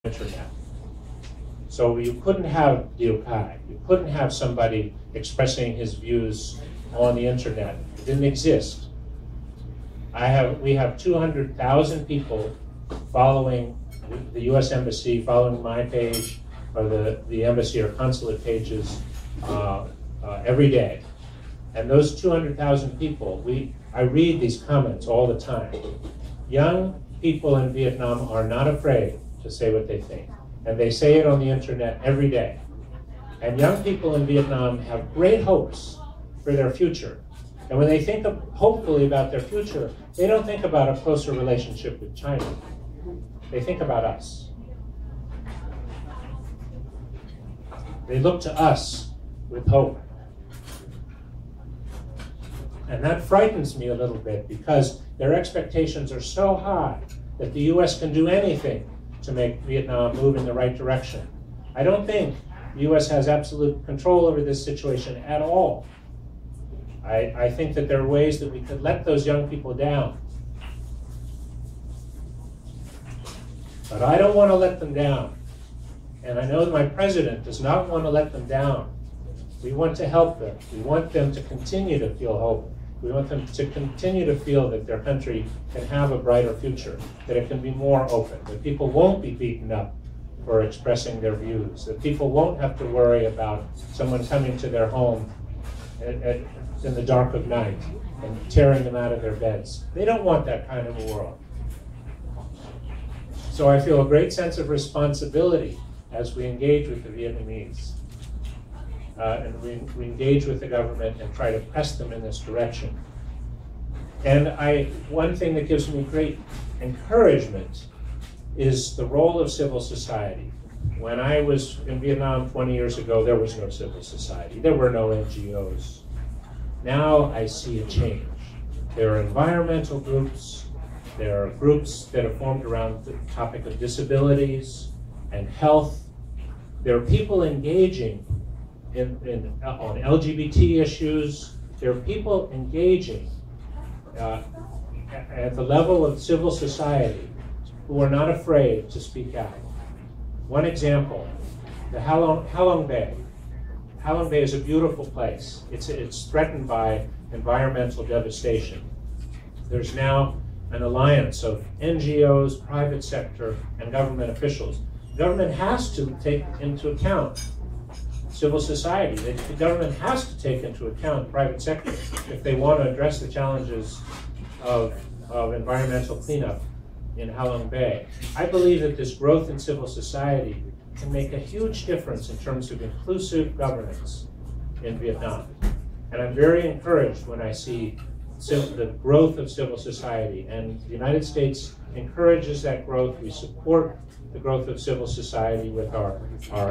internet. So you couldn't have Liu Kai. You couldn't have somebody expressing his views on the internet. It didn't exist. We have 200,000 people following the U.S. Embassy, following my page, or the embassy or consulate pages every day. And those 200,000 people, I read these comments all the time. Young people in Vietnam are not afraid to say what they think. And they say it on the internet every day. And young people in Vietnam have great hopes for their future. And when they think hopefully about their future, they don't think about a closer relationship with China. They think about us. They look to us with hope. And that frightens me a little bit because their expectations are so high that the U.S. can do anything to make Vietnam move in the right direction. I don't think the U.S. has absolute control over this situation at all. I think that there are ways that we could let those young people down. But I don't want to let them down. And I know that my president does not want to let them down. We want to help them. We want them to continue to feel hope. We want them to continue to feel that their country can have a brighter future, that it can be more open, that people won't be beaten up for expressing their views, that people won't have to worry about someone coming to their home in the dark of night and tearing them out of their beds. They don't want that kind of a world. So I feel a great sense of responsibility as we engage with the Vietnamese. And we engage with the government and try to press them in this direction. And one thing that gives me great encouragement is the role of civil society. When I was in Vietnam 20 years ago, there was no civil society. There were no NGOs. Now I see a change. There are environmental groups. There are groups that are formed around the topic of disabilities and health. There are people engaging on LGBT issues. There are people engaging at the level of civil society who are not afraid to speak out. One example, the Halong Bay. Halong Bay is a beautiful place. It's threatened by environmental devastation. There's now an alliance of NGOs, private sector, and government officials. The government has to take into account civil society. The government has to take into account private sector if they want to address the challenges of environmental cleanup in Halong Bay. I believe that this growth in civil society can make a huge difference in terms of inclusive governance in Vietnam. And I'm very encouraged when I see the growth of civil society. And the United States encourages that growth. We support the growth of civil society with our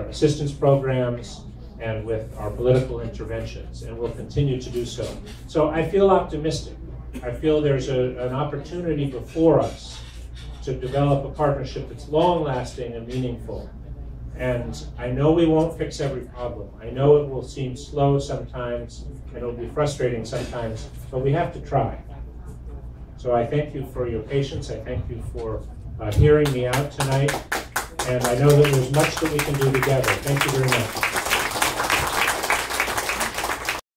assistance programs and with our political interventions, and we'll continue to do so. So I feel optimistic. I feel there's an opportunity before us to develop a partnership that's long-lasting and meaningful. And I know we won't fix every problem. I know it will seem slow sometimes, and it'll be frustrating sometimes, but we have to try. So I thank you for your patience. I thank you for hearing me out tonight. And I know that there's much that we can do together. Thank you very much.